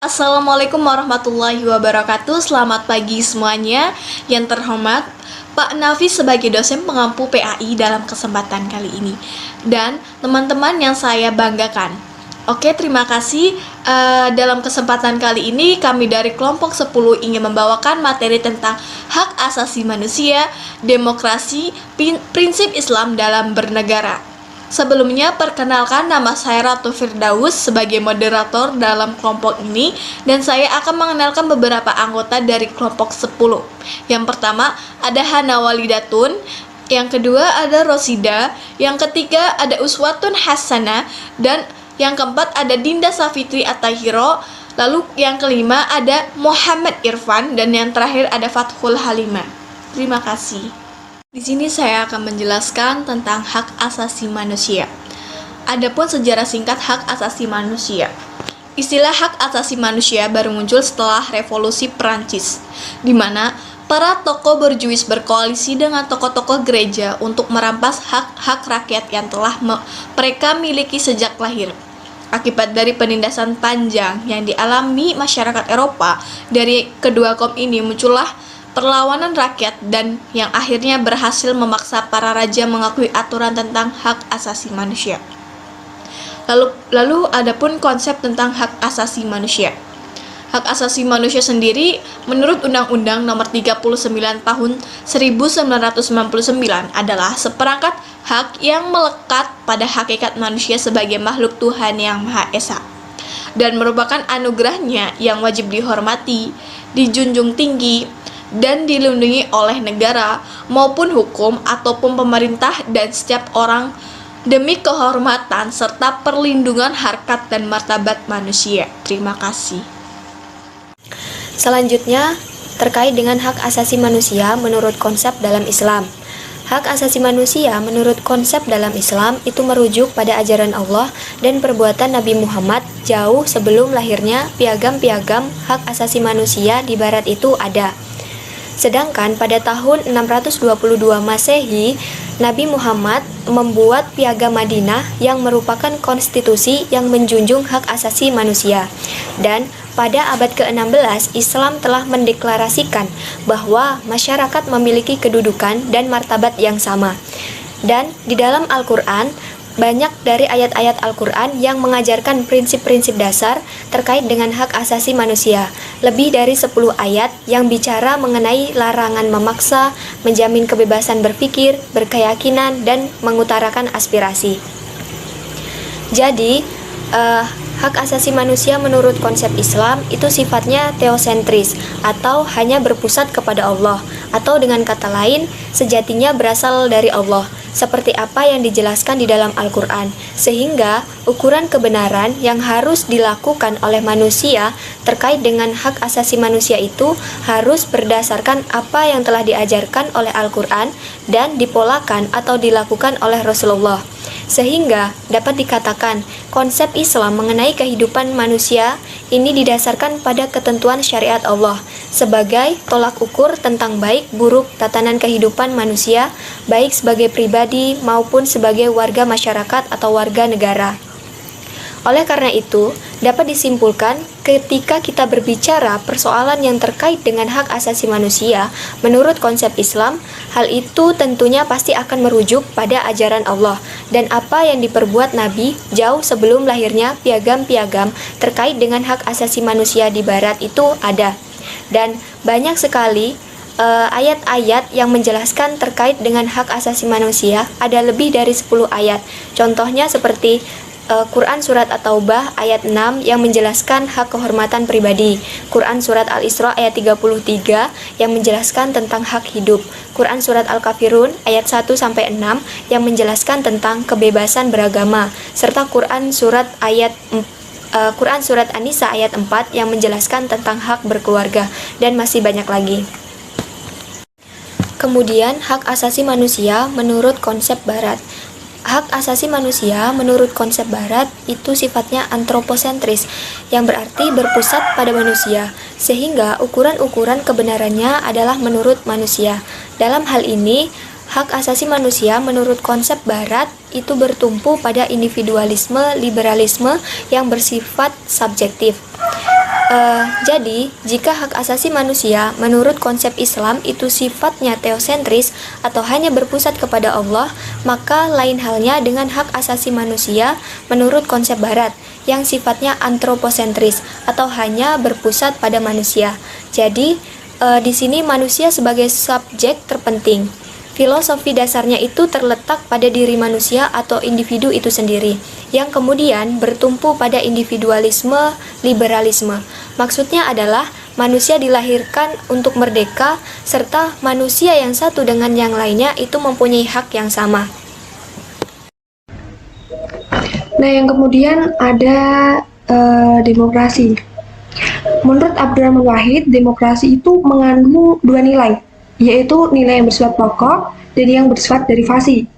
Assalamualaikum warahmatullahi wabarakatuh. Selamat pagi semuanya. Yang terhormat Pak Nafi sebagai dosen pengampu PAI dalam kesempatan kali ini, dan teman-teman yang saya banggakan. Oke, terima kasih. Dalam kesempatan kali ini kami dari kelompok 10 ingin membawakan materi tentang hak asasi manusia, demokrasi, prinsip Islam dalam bernegara. Sebelumnya, perkenalkan, nama saya Ratu Firdaus sebagai moderator dalam kelompok ini, dan saya akan mengenalkan beberapa anggota dari kelompok 10. Yang pertama ada Hana Walidatun, yang kedua ada Rosida, yang ketiga ada Uswatun Hasanah, dan yang keempat ada Dinda Safitri Atahiro, lalu yang kelima ada Muhammad Irfan, dan yang terakhir ada Fathul Halimah. Terima kasih. Di sini saya akan menjelaskan tentang hak asasi manusia. Adapun sejarah singkat hak asasi manusia. Istilah hak asasi manusia baru muncul setelah Revolusi Perancis, di mana para tokoh berjuis berkoalisi dengan tokoh-tokoh gereja untuk merampas hak-hak rakyat yang telah mereka miliki sejak lahir. Akibat dari penindasan panjang yang dialami masyarakat Eropa dari kedua kaum ini, muncullah perlawanan rakyat dan yang akhirnya berhasil memaksa para raja mengakui aturan tentang hak asasi manusia. Lalu adapun konsep tentang hak asasi manusia. Hak asasi manusia sendiri menurut Undang-Undang Nomor 39 Tahun 1999 adalah seperangkat hak yang melekat pada hakikat manusia sebagai makhluk Tuhan yang Maha Esa, dan merupakan anugerahnya yang wajib dihormati, dijunjung tinggi, dan dilindungi oleh negara maupun hukum ataupun pemerintah dan setiap orang demi kehormatan serta perlindungan harkat dan martabat manusia. Terima kasih. Selanjutnya, terkait dengan hak asasi manusia menurut konsep dalam Islam. Hak asasi manusia menurut konsep dalam Islam itu merujuk pada ajaran Allah dan perbuatan Nabi Muhammad jauh sebelum lahirnya piagam-piagam hak asasi manusia di barat itu ada. Sedangkan pada tahun 622 Masehi, Nabi Muhammad membuat Piagam Madinah yang merupakan konstitusi yang menjunjung hak asasi manusia. Dan pada abad ke-16, Islam telah mendeklarasikan bahwa masyarakat memiliki kedudukan dan martabat yang sama. Dan di dalam Al-Quran, banyak dari ayat-ayat Al-Quran yang mengajarkan prinsip-prinsip dasar terkait dengan hak asasi manusia. Lebih dari 10 ayat yang bicara mengenai larangan memaksa, menjamin kebebasan berpikir, berkeyakinan, dan mengutarakan aspirasi. Jadi, hak asasi manusia menurut konsep Islam itu sifatnya teosentris atau hanya berpusat kepada Allah, atau dengan kata lain, sejatinya berasal dari Allah, seperti apa yang dijelaskan di dalam Al-Quran, sehingga ukuran kebenaran yang harus dilakukan oleh manusia terkait dengan hak asasi manusia itu harus berdasarkan apa yang telah diajarkan oleh Al-Quran dan dipolakan atau dilakukan oleh Rasulullah. Sehingga dapat dikatakan konsep Islam mengenai kehidupan manusia ini didasarkan pada ketentuan syariat Allah sebagai tolak ukur tentang baik buruk tatanan kehidupan manusia, baik sebagai pribadi maupun sebagai warga masyarakat atau warga negara. Oleh karena itu, dapat disimpulkan ketika kita berbicara persoalan yang terkait dengan hak asasi manusia menurut konsep Islam, hal itu tentunya pasti akan merujuk pada ajaran Allah dan apa yang diperbuat Nabi jauh sebelum lahirnya piagam-piagam terkait dengan hak asasi manusia di barat itu ada. Dan banyak sekali ayat-ayat yang menjelaskan terkait dengan hak asasi manusia, ada lebih dari 10 ayat. Contohnya seperti Quran Surat At-Taubah ayat 6 yang menjelaskan hak kehormatan pribadi, Quran Surat Al-Isra ayat 33 yang menjelaskan tentang hak hidup, Quran Surat Al-Kafirun ayat 1-6 yang menjelaskan tentang kebebasan beragama, serta Quran Surat An-Nisa ayat 4 yang menjelaskan tentang hak berkeluarga, dan masih banyak lagi. Kemudian hak asasi manusia menurut konsep barat. Hak asasi manusia menurut konsep barat itu sifatnya antroposentris, yang berarti berpusat pada manusia, sehingga ukuran-ukuran kebenarannya adalah menurut manusia. Dalam hal ini, hak asasi manusia menurut konsep barat itu bertumpu pada individualisme, liberalisme yang bersifat subjektif. Jadi, jika hak asasi manusia menurut konsep Islam itu sifatnya teosentris atau hanya berpusat kepada Allah, maka lain halnya dengan hak asasi manusia menurut konsep Barat yang sifatnya antroposentris atau hanya berpusat pada manusia. Jadi, di sini manusia sebagai subjek terpenting. Filosofi dasarnya itu terletak pada diri manusia atau individu itu sendiri, yang kemudian bertumpu pada individualisme, liberalisme. Maksudnya adalah manusia dilahirkan untuk merdeka, serta manusia yang satu dengan yang lainnya itu mempunyai hak yang sama. Nah, yang kemudian ada demokrasi. Menurut Abdurrahman Wahid, demokrasi itu mengandung dua nilai, yaitu nilai yang bersifat pokok dan yang bersifat derivasi.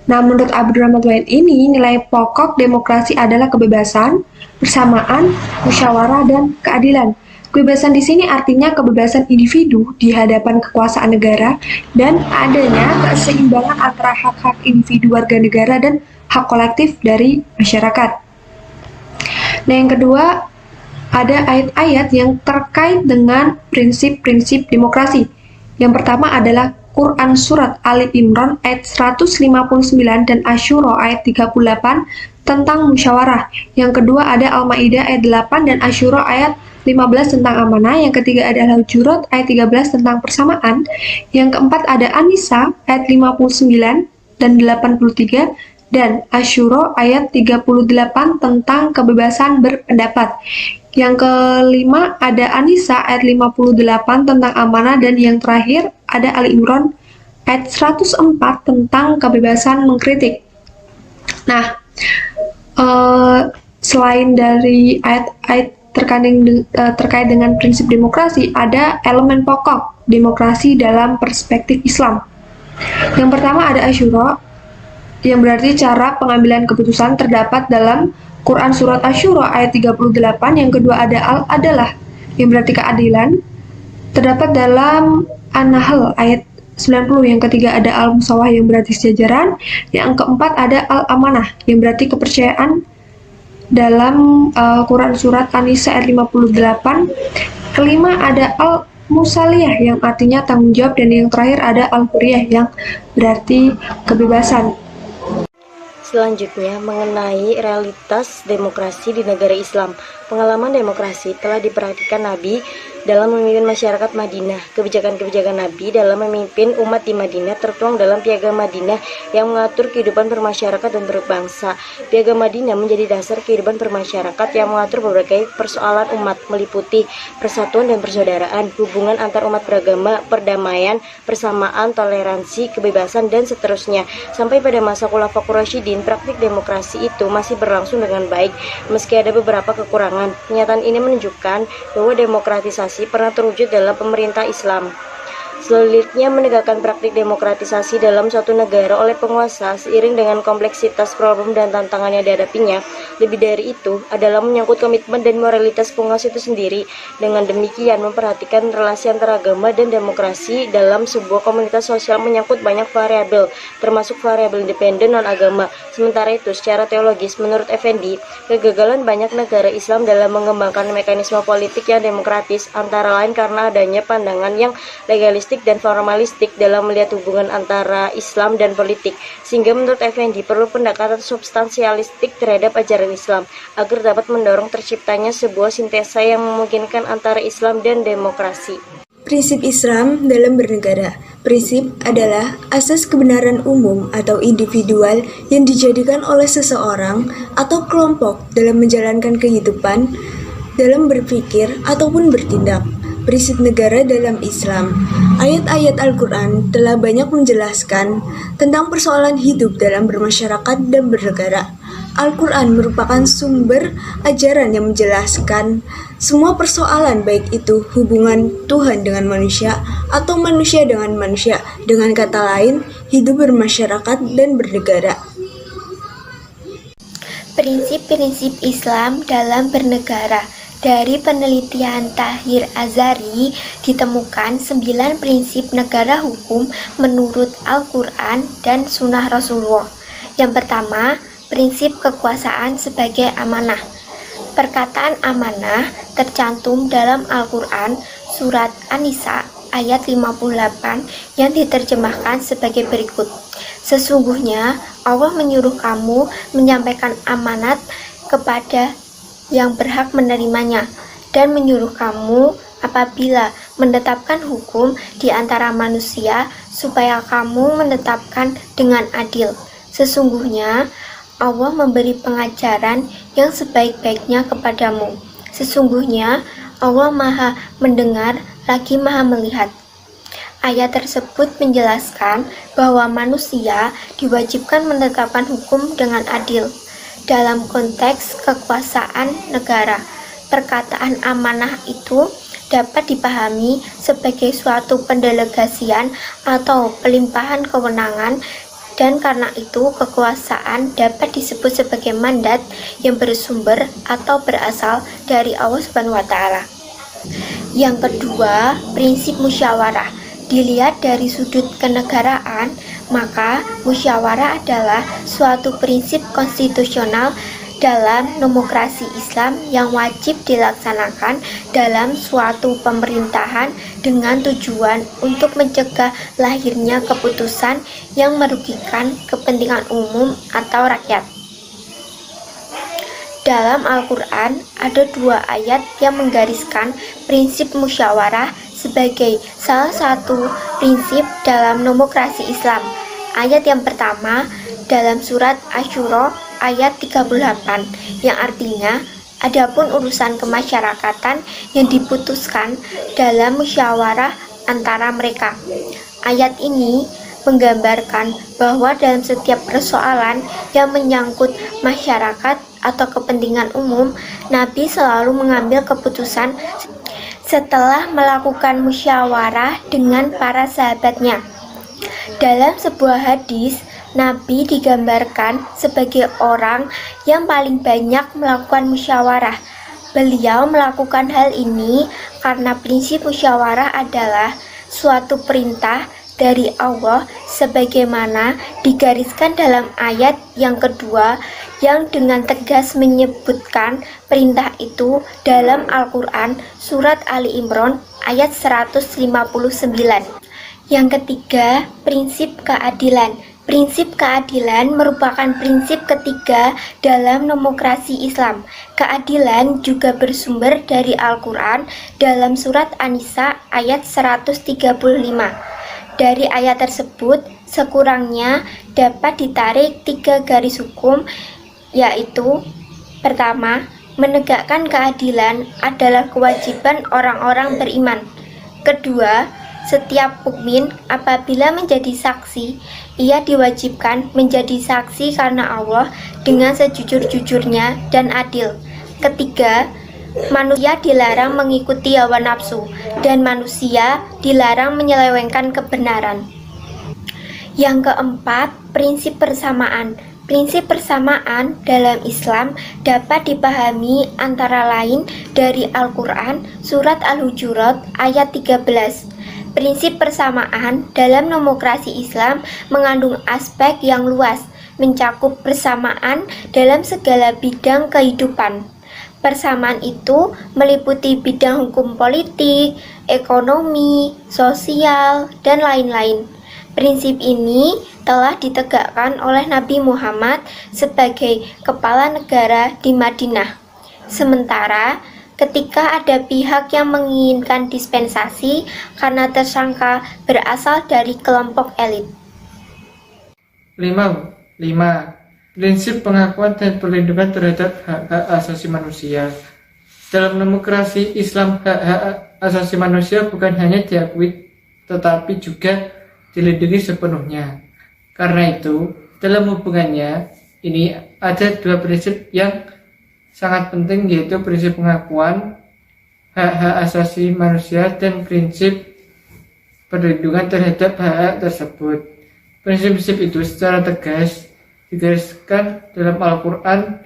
Nah, menurut Abdurrahman Wahid ini, nilai pokok demokrasi adalah kebebasan, persamaan, musyawarah, dan keadilan. Kebebasan di sini artinya kebebasan individu di hadapan kekuasaan negara dan adanya keseimbangan antara hak-hak individu warga negara dan hak kolektif dari masyarakat. Nah, yang kedua, ada ayat-ayat yang terkait dengan prinsip-prinsip demokrasi. Yang pertama adalah Quran Surat Ali Imran ayat 159 dan Asyura ayat 38 tentang musyawarah. Yang kedua ada Al-Maidah ayat 8 dan Asyura ayat 15 tentang amanah. Yang ketiga ada Al-Hujurat ayat 13 tentang persamaan. Yang keempat ada An-Nisa ayat 59 dan 83 dan Asyura ayat 38 tentang kebebasan berpendapat. Yang kelima ada An-Nisa ayat 58 tentang amanah dan yang terakhir ada Ali Imran ayat 104 tentang kebebasan mengkritik. Nah, selain dari ayat-ayat terkait dengan prinsip demokrasi, ada elemen pokok demokrasi dalam perspektif Islam. Yang pertama ada Asyura, yang berarti cara pengambilan keputusan terdapat dalam Quran Surat Asyura ayat 38. Yang kedua ada Al-Adalah, yang berarti keadilan, terdapat dalam An-Nahl ayat 90. Yang ketiga ada Al-Musawah, yang berarti sejajaran. Yang keempat ada Al-Amanah, yang berarti kepercayaan, dalam Quran Surat An-Nisa ayat 58. Kelima ada Al-Musaliyah, yang artinya tanggung jawab. Dan yang terakhir ada Al-Huriyah, yang berarti kebebasan. Selanjutnya, mengenai realitas demokrasi di negara Islam. Pengalaman demokrasi telah diperhatikan Nabi dalam memimpin masyarakat Madinah. Kebijakan-kebijakan Nabi dalam memimpin umat di Madinah tertuang dalam Piagam Madinah yang mengatur kehidupan bermasyarakat dan berbangsa. Piagam Madinah menjadi dasar kehidupan bermasyarakat yang mengatur berbagai persoalan umat, meliputi persatuan dan persaudaraan, hubungan antar umat beragama, perdamaian, persamaan, toleransi, kebebasan, dan seterusnya. Sampai pada masa Khulafaur Rasyidin, praktik demokrasi itu masih berlangsung dengan baik, meski ada beberapa kekurangan. Kenyataan ini menunjukkan bahwa demokratisasi pernah terwujud dalam pemerintah Islam. Selanjutnya, menegakkan praktik demokratisasi dalam suatu negara oleh penguasa seiring dengan kompleksitas problem dan tantangan yang dihadapinya. Lebih dari itu adalah menyangkut komitmen dan moralitas penguasa itu sendiri. Dengan demikian, memperhatikan relasi antara agama dan demokrasi dalam sebuah komunitas sosial menyangkut banyak variabel, termasuk variabel independen non-agama. Sementara itu, secara teologis, menurut Effendi, kegagalan banyak negara Islam dalam mengembangkan mekanisme politik yang demokratis antara lain karena adanya pandangan yang legalistik dan formalistik dalam melihat hubungan antara Islam dan politik, sehingga menurut Effendi perlu pendekatan substansialistik terhadap ajaran Islam agar dapat mendorong terciptanya sebuah sintesa yang memungkinkan antara Islam dan demokrasi. Prinsip Islam dalam bernegara. Prinsip adalah asas kebenaran umum atau individual yang dijadikan oleh seseorang atau kelompok dalam menjalankan kehidupan, dalam berpikir ataupun bertindak. Prinsip negara dalam Islam. Ayat-ayat Al-Quran telah banyak menjelaskan tentang persoalan hidup dalam bermasyarakat dan bernegara. Al-Quran merupakan sumber ajaran yang menjelaskan semua persoalan, baik itu hubungan Tuhan dengan manusia atau manusia dengan manusia. Dengan kata lain, hidup bermasyarakat dan bernegara. Prinsip-prinsip Islam dalam bernegara. Dari penelitian Tahir Azhari ditemukan 9 prinsip negara hukum menurut Al-Quran dan Sunnah Rasulullah. Yang pertama, prinsip kekuasaan sebagai amanah. Perkataan amanah tercantum dalam Al-Quran surat An-Nisa ayat 58 yang diterjemahkan sebagai berikut. Sesungguhnya Allah menyuruh kamu menyampaikan amanat kepada yang berhak menerimanya dan menyuruh kamu apabila menetapkan hukum di antara manusia supaya kamu menetapkan dengan adil. Sesungguhnya Allah memberi pengajaran yang sebaik-baiknya kepadamu. Sesungguhnya Allah Maha mendengar lagi Maha melihat. Ayat tersebut menjelaskan bahwa manusia diwajibkan menetapkan hukum dengan adil dalam konteks kekuasaan negara. Perkataan amanah itu dapat dipahami sebagai suatu pendelegasian atau pelimpahan kewenangan, dan karena itu kekuasaan dapat disebut sebagai mandat yang bersumber atau berasal dari Allah Subhanahu wa taala. Yang kedua, prinsip musyawarah. Dilihat dari sudut kenegaraan, maka musyawarah adalah suatu prinsip konstitusional dalam demokrasi Islam yang wajib dilaksanakan dalam suatu pemerintahan dengan tujuan untuk mencegah lahirnya keputusan yang merugikan kepentingan umum atau rakyat. Dalam Al-Quran ada 2 ayat yang menggariskan prinsip musyawarah sebagai salah satu prinsip dalam demokrasi Islam. Ayat yang pertama dalam surat Asy-Syura ayat 38 yang artinya adapun urusan kemasyarakatan yang diputuskan dalam musyawarah antara mereka. Ayat ini menggambarkan bahwa dalam setiap persoalan yang menyangkut masyarakat atau kepentingan umum, Nabi selalu mengambil keputusan setelah melakukan musyawarah dengan para sahabatnya. Dalam sebuah hadis, Nabi digambarkan sebagai orang yang paling banyak melakukan musyawarah. Beliau melakukan hal ini karena prinsip musyawarah adalah suatu perintah dari Allah sebagaimana digariskan dalam ayat yang kedua yang dengan tegas menyebutkan perintah itu dalam Al-Quran surat Ali Imran ayat 159. Yang ketiga, prinsip keadilan. Prinsip keadilan merupakan prinsip ketiga dalam demokrasi Islam. Keadilan juga bersumber dari Al-Quran dalam surat An-Nisa ayat 135. Dari ayat tersebut, sekurangnya dapat ditarik 3 garis hukum, yaitu pertama, menegakkan keadilan adalah kewajiban orang-orang beriman. Kedua, setiap mukmin apabila menjadi saksi, ia diwajibkan menjadi saksi karena Allah dengan sejujur-jujurnya dan adil. Ketiga, manusia dilarang mengikuti hawa nafsu dan manusia dilarang menyelewengkan kebenaran. Yang keempat, prinsip persamaan. Prinsip persamaan dalam Islam dapat dipahami antara lain dari Al-Quran surat Al-Hujurat ayat 13. Prinsip persamaan dalam demokrasi Islam mengandung aspek yang luas, mencakup persamaan dalam segala bidang kehidupan. Persamaan itu meliputi bidang hukum politik, ekonomi, sosial, dan lain-lain. Prinsip ini telah ditegakkan oleh Nabi Muhammad sebagai kepala negara di Madinah. Sementara ketika ada pihak yang menginginkan dispensasi karena tersangka berasal dari kelompok elit. 5. Prinsip pengakuan dan perlindungan terhadap hak-hak asasi manusia. Dalam demokrasi Islam, hak-hak asasi manusia bukan hanya diakui tetapi juga dilindungi sepenuhnya. Karena itu, dalam hubungannya ini ada 2 prinsip yang sangat penting, yaitu prinsip pengakuan hak-hak asasi manusia dan prinsip perlindungan terhadap hak-hak tersebut. Prinsip-prinsip itu secara tegas digariskan dalam Al-Quran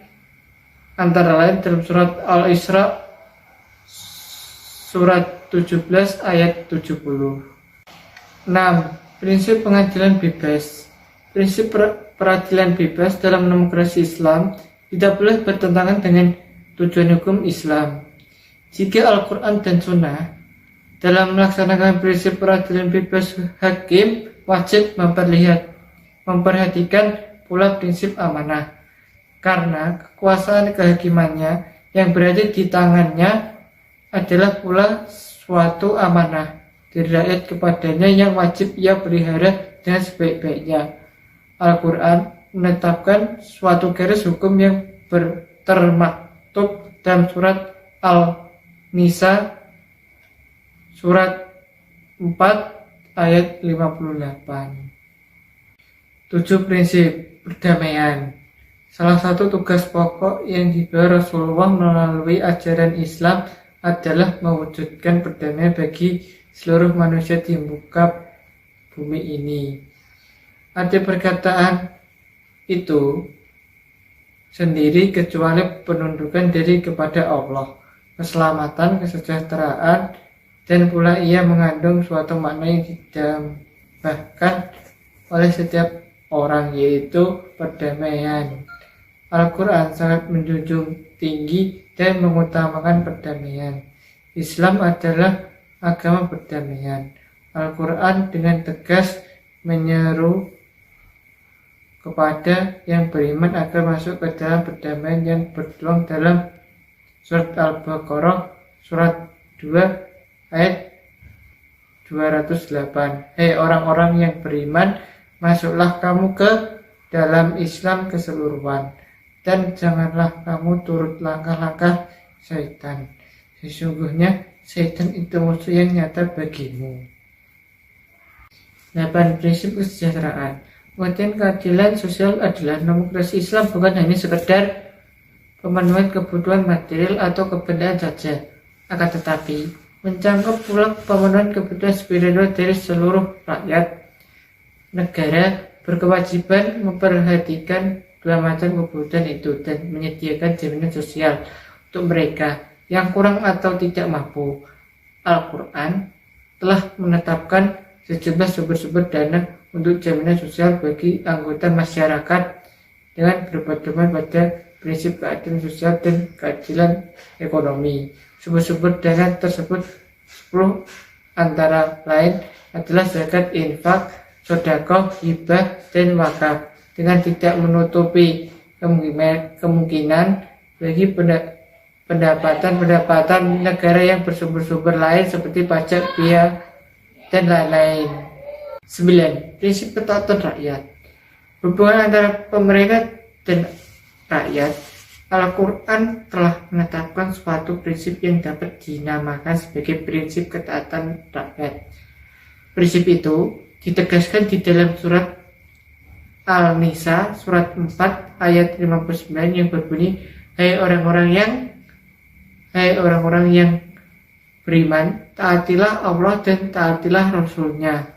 antara lain dalam surat Al-Isra surat 17 ayat 70. 6. Prinsip pengadilan bebas. Prinsip peradilan bebas dalam demokrasi Islam tidak boleh bertentangan dengan tujuan hukum Islam. Jika Al-Quran dan Sunnah dalam melaksanakan prinsip peradilan bebas, hakim wajib memperhatikan pula prinsip amanah, karena kekuasaan kehakimannya yang berada di tangannya adalah pula suatu amanah dari rakyat kepadanya yang wajib ia pelihara dengan sebaik-baiknya. Al-Quran menetapkan suatu garis hukum yang termaktub dalam surat Al-Nisa surat 4 ayat 58. 7. Prinsip perdamaian. Salah satu tugas pokok yang dibawa Rasulullah melalui ajaran Islam adalah mewujudkan perdamaian bagi seluruh manusia di muka bumi ini. Ada perkataan itu sendiri kecuali penundukan diri kepada Allah, keselamatan, kesejahteraan, dan pula ia mengandung suatu makna yang didambakan oleh setiap orang, yaitu perdamaian. Al-Quran sangat menjunjung tinggi dan mengutamakan perdamaian. Islam adalah agama perdamaian. Al-Quran dengan tegas menyeru kepada yang beriman agar masuk ke dalam perdamaian yang bertuang dalam surat Al-Baqarah surat 2 ayat 208. Hei orang-orang yang beriman, masuklah kamu ke dalam Islam keseluruhan, dan janganlah kamu turut langkah-langkah syaitan. Sesungguhnya syaitan itu musuh yang nyata bagimu. 8. Prinsip kesejahteraan. Pengertian keadilan sosial adalah demokrasi Islam bukan hanya sekedar pemenuhan kebutuhan material atau kebendaan saja, akan tetapi mencakup pula pemenuhan kebutuhan spiritual dari seluruh rakyat. Negara berkewajiban memperhatikan dua macam kebutuhan itu dan menyediakan jaminan sosial untuk mereka yang kurang atau tidak mampu. Al-Quran telah menetapkan sejumlah sumber-sumber dana untuk jaminan sosial bagi anggota masyarakat dengan berpedoman pada prinsip keadilan sosial dan keadilan ekonomi. Sumber-sumber dana tersebut 10 antara lain adalah zakat, infak, sedekah, hibah, dan wakaf, dengan tidak menutupi kemungkinan bagi pendapatan negara yang bersumber-sumber lain seperti pajak, biaya, dan lain-lain. 9. Prinsip ketaatan rakyat. Hubungan antara pemerintah dan rakyat. Al-Quran telah menetapkan suatu prinsip yang dapat dinamakan sebagai prinsip ketaatan rakyat. Prinsip itu ditegaskan di dalam surat Al-Nisa surat 4 ayat 59 yang berbunyi, Hai orang-orang yang beriman, taatilah Allah dan taatilah Rasul-Nya,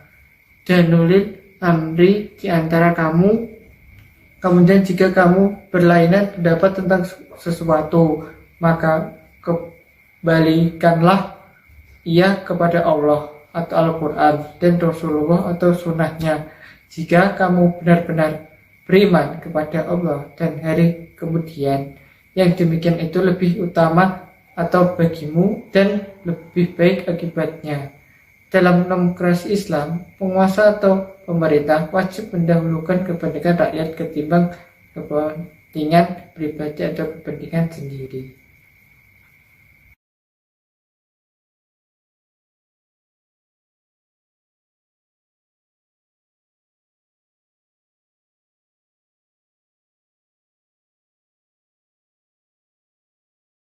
dan nulil amri di antara kamu. Kemudian jika kamu berlainan pendapat tentang sesuatu, maka kembalikanlah ia kepada Allah atau Al-Quran dan Rasulullah atau sunnahnya. Jika kamu benar-benar beriman kepada Allah dan hari kemudian, yang demikian itu lebih utama atau bagimu dan lebih baik akibatnya. Dalam demokrasi Islam, penguasa atau pemerintah wajib mendahulukan kepentingan rakyat ketimbang kepentingan pribadi atau kepentingan sendiri.